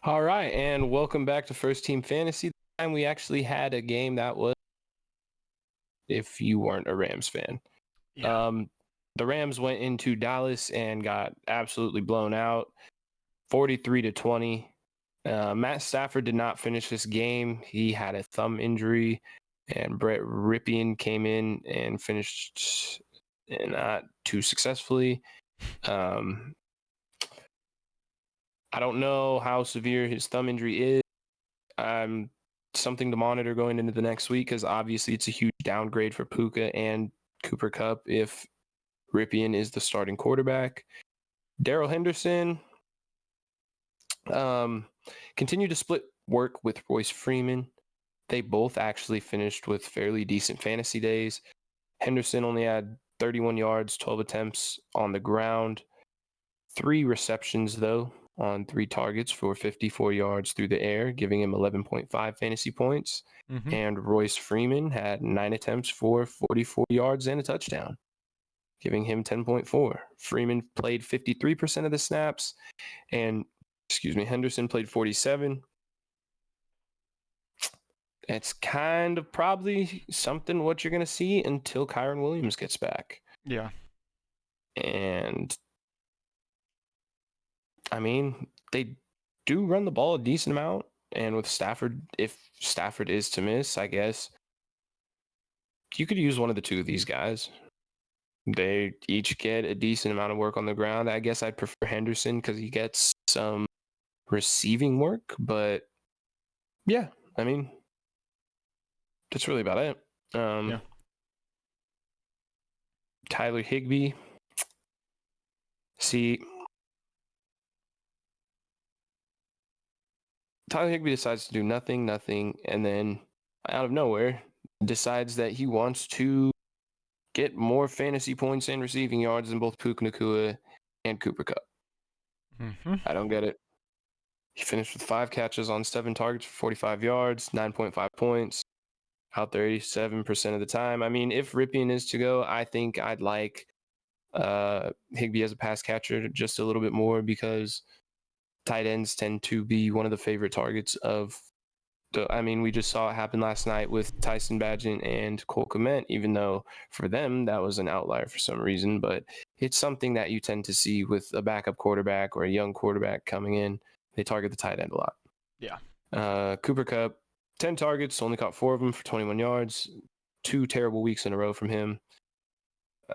All right, and welcome back to First Team Fantasy. This time we actually had a game that was, if you weren't a Rams fan. Yeah. The Rams went into Dallas and got absolutely blown out, 43-20. Matt Stafford did not finish this game. He had a thumb injury, and Brett Ripien came in and finished not too successfully. I don't know how severe his thumb injury is. Something to monitor going into the next week because obviously it's a huge downgrade for Puka and Cooper Kupp if Ripien is the starting quarterback. Darrell Henderson continued to split work with Royce Freeman. They both actually finished with fairly decent fantasy days. Henderson only had 31 yards, 12 attempts on the ground, 3 receptions though on 3 targets for 54 yards through the air, giving him 11.5 fantasy points. Mm-hmm. And Royce Freeman had 9 attempts for 44 yards and a touchdown, giving him 10.4. Freeman played 53% of the snaps, and Henderson played 47. It's kind of probably something what you're going to see until Kyron Williams gets back. Yeah. And I mean, they do run the ball a decent amount. And with Stafford, if Stafford is to miss, I guess you could use one of the two of these guys. They each get a decent amount of work on the ground. I guess I'd prefer Henderson because he gets some receiving work. But yeah, I mean, that's really about it. Yeah. Tyler Higbee. See, Tyler Higbee decides to do nothing, and then out of nowhere decides that he wants to get more fantasy points and receiving yards than both Puka Nacua and Cooper Kupp. Mm-hmm. I don't get it. He finished with 5 catches on 7 targets for 45 yards, 9.5 points, out there 87% of the time. I mean, if Ripien is to go, I think I'd like Higbee as a pass catcher just a little bit more because tight ends tend to be one of the favorite targets of we just saw it happen last night with Tyson Bagent and Cole Kmet, even though for them that was an outlier for some reason. But it's something that you tend to see with a backup quarterback or a young quarterback coming in. They target the tight end a lot. Yeah. Cooper Kupp, 10 targets, only caught 4 of them for 21 yards. 2 terrible weeks in a row from him.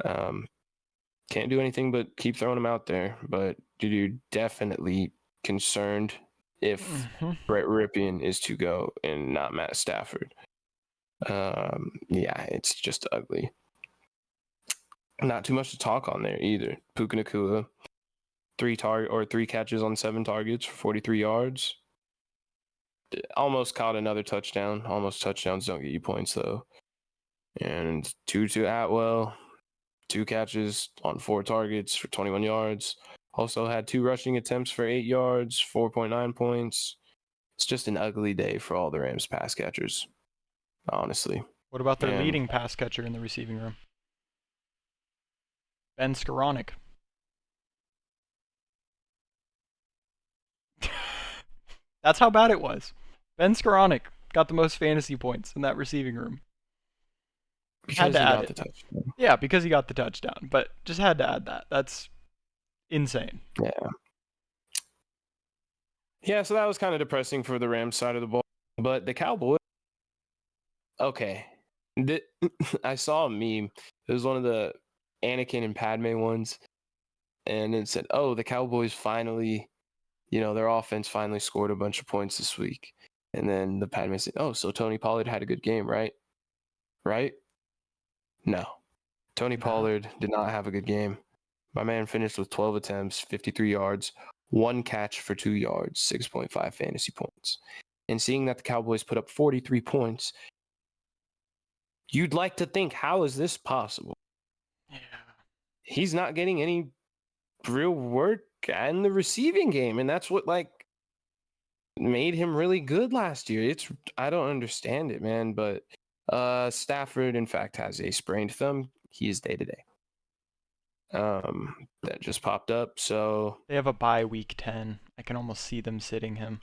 Can't do anything but keep throwing him out there. But you're definitely concerned if Brett Ripien is to go and not Matt Stafford. Yeah, it's just ugly. Not too much to talk on there either. Puka Nacua, 3 catches on 7 targets for 43 yards. Almost caught another touchdown. Almost touchdowns don't get you points though. And Tutu Atwell, 2 catches on 4 targets for 21 yards. Also had 2 rushing attempts for 8 yards, 4.9 points. It's just an ugly day for all the Rams pass catchers, honestly. What about their leading pass catcher in the receiving room? Ben Skoranek. That's how bad it was. Ben Skoranek got the most fantasy points in that receiving room. Because he got the touchdown. Yeah, because he got the touchdown. But just had to add that. That's insane. Yeah. Yeah, so that was kind of depressing for the Rams side of the ball. But the Cowboys, okay. I saw a meme. It was one of the Anakin and Padme ones. And it said, oh, the Cowboys finally, their offense finally scored a bunch of points this week. And then the Padme said, oh, so Tony Pollard had a good game, right? Right? No. Tony Pollard did not have a good game. My man finished with 12 attempts, 53 yards, 1 catch for 2 yards, 6.5 fantasy points. And seeing that the Cowboys put up 43 points, you'd like to think, how is this possible? Yeah. He's not getting any real work in the receiving game, and that's what made him really good last year. I don't understand it, man, but Stafford in fact has a sprained thumb. He is day to day. that just popped up. So They have a bye week 10. I can almost see them sitting him.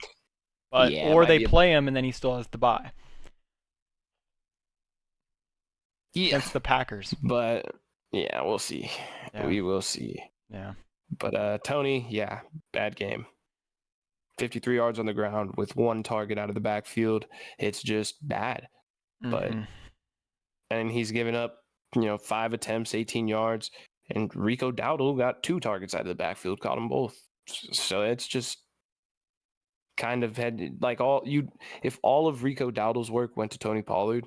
But yeah, it or might they be play him and then he still has the bye yeah, against the Packers. but yeah, we'll see. Yeah. We will see. Yeah. But Tony, yeah, bad game. 53 yards on the ground with one target out of the backfield. It's just bad. But Mm-hmm. and he's given up, 5 attempts, 18 yards, and Rico Dowdle got 2 targets out of the backfield, caught them both. So it's just kind of had like if all of Rico Dowdle's work went to Tony Pollard,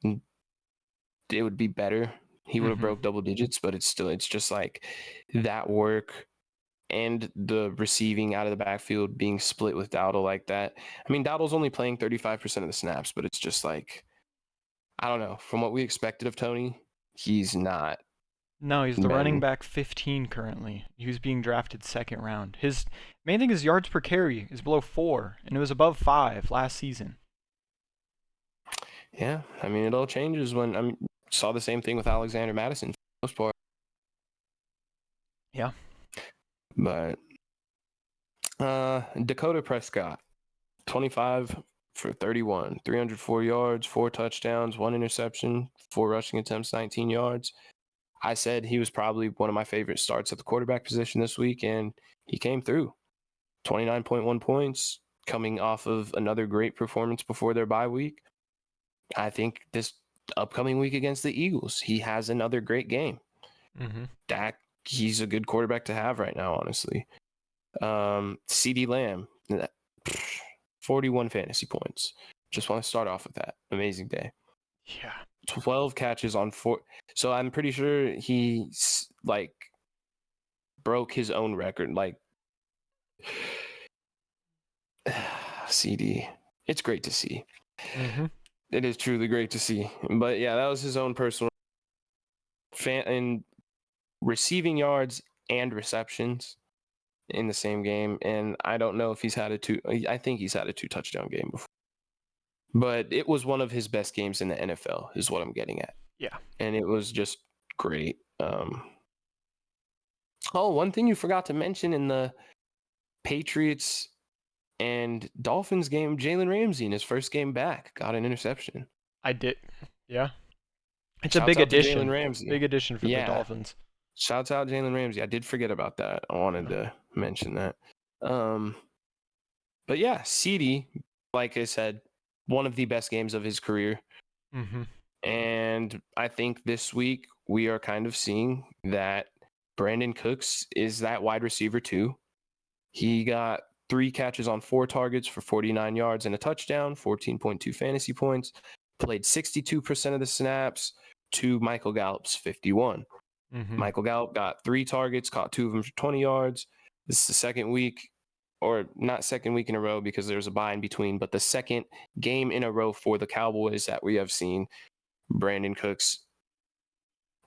it would be better. He would have Mm-hmm. broke double digits, but it's just like that work and the receiving out of the backfield being split with Dowdle like that. I mean, Dowdle's only playing 35% of the snaps, but it's just like, I don't know. From what we expected of Tony, he's not No, he's the running been. back 15 currently. He was being drafted second round. His main thing is yards per carry is below 4, and it was above 5 last season. Yeah, I mean, it all changes when saw the same thing with Alexander Madison for the most part. Yeah. But Dakota Prescott, 25 for 31, 304 yards, 4 touchdowns, 1 interception, 4 rushing attempts, 19 yards. I said he was probably one of my favorite starts at the quarterback position this week, and he came through. 29.1 points, coming off of another great performance before their bye week. I think this upcoming week against the Eagles, he has another great game. Mm-hmm. Dak, he's a good quarterback to have right now, honestly. CD Lamb, 41 fantasy points. Just want to start off with that. Amazing day. Yeah. 12 catches on 4. So I'm pretty sure he like broke his own record. Like CD, it's great to see. Mm-hmm. It is truly great to see. But yeah, that was his own personal fan and receiving yards and receptions in the same game. And I don't know if he's had I think he's had a 2 touchdown game before. But it was one of his best games in the NFL, is what I'm getting at. Yeah. And it was just great. One thing you forgot to mention in the Patriots and Dolphins game, Jalen Ramsey in his first game back got an interception. I did. Yeah. It's a Shouts big out to Jalen addition. Ramsey. Big addition for the Yeah. Dolphins. Shouts out Jalen Ramsey. I did forget about that. I wanted to mention that. But yeah, CD, like I said, one of the best games of his career. Mm-hmm. And I think this week we are kind of seeing that Brandon Cooks is that wide receiver too. He got 3 catches on 4 targets for 49 yards and a touchdown, 14.2 fantasy points, played 62% of the snaps to Michael Gallup's 51. Mm-hmm. Michael Gallup got 3 targets, caught 2 of them for 20 yards. This is the second week, or not second week in a row because there's a bye in between, but the second game in a row for the Cowboys that we have seen Brandon Cooks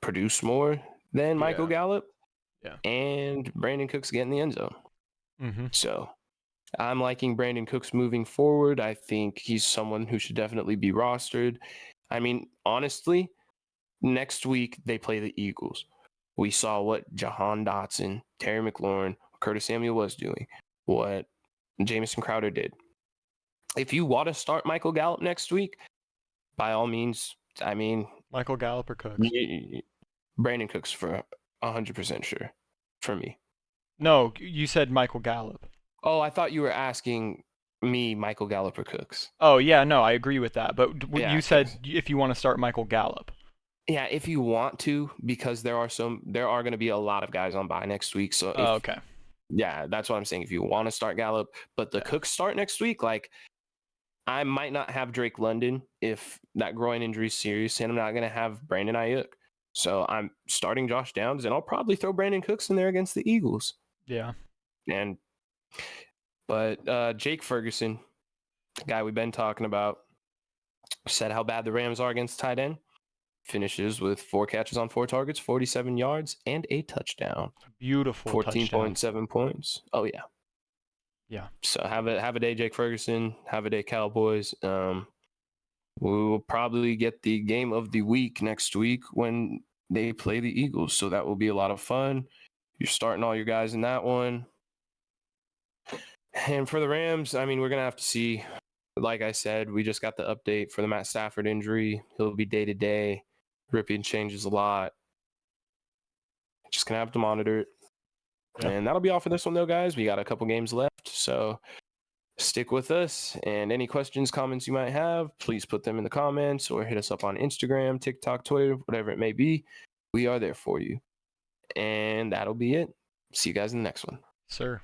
produce more than Michael Gallup. Yeah. And Brandon Cooks get in the end zone. Mm-hmm. So I'm liking Brandon Cooks moving forward. I think he's someone who should definitely be rostered. I mean, honestly, next week they play the Eagles. We saw what Jahan Dotson, Terry McLaurin, Curtis Samuel was doing, what Jamison Crowder did. If you want to start Michael Gallup next week, by all means, I mean, Michael Gallup or Cooks? Brandon Cooks for 100% sure for me. No, you said Michael Gallup. Oh, I thought you were asking me, Michael Gallup or Cooks. Oh, yeah, no, I agree with that. But Yeah, you said if you want to start Michael Gallup. Yeah, if you want to, because there are going to be a lot of guys on bye next week. So Okay. Yeah, that's what I'm saying. If you want to start Gallup, but the Cooks start next week, like I might not have Drake London if that groin injury is serious, and I'm not going to have Brandon Ayuk. So I'm starting Josh Downs, and I'll probably throw Brandon Cooks in there against the Eagles. Yeah. But Jake Ferguson, the guy we've been talking about, said how bad the Rams are against tight end. Finishes with 4 catches on 4 targets, 47 yards, and a touchdown. Beautiful 14.7 points. Oh yeah. Yeah. So have a day, Jake Ferguson. Have a day, Cowboys. We will probably get the game of the week next week when they play the Eagles. So that will be a lot of fun. You're starting all your guys in that one. And for the Rams, I mean, we're going to have to see. Like I said, we just got the update for the Matt Stafford injury. He'll be day to day. Ripping changes a lot. Just going to have to monitor it. Yeah. And that'll be all for this one, though, guys. We got a couple games left. So stick with us. And any questions, comments you might have, please put them in the comments or hit us up on Instagram, TikTok, Twitter, whatever it may be. We are there for you. And that'll be it. See you guys in the next one. Sir.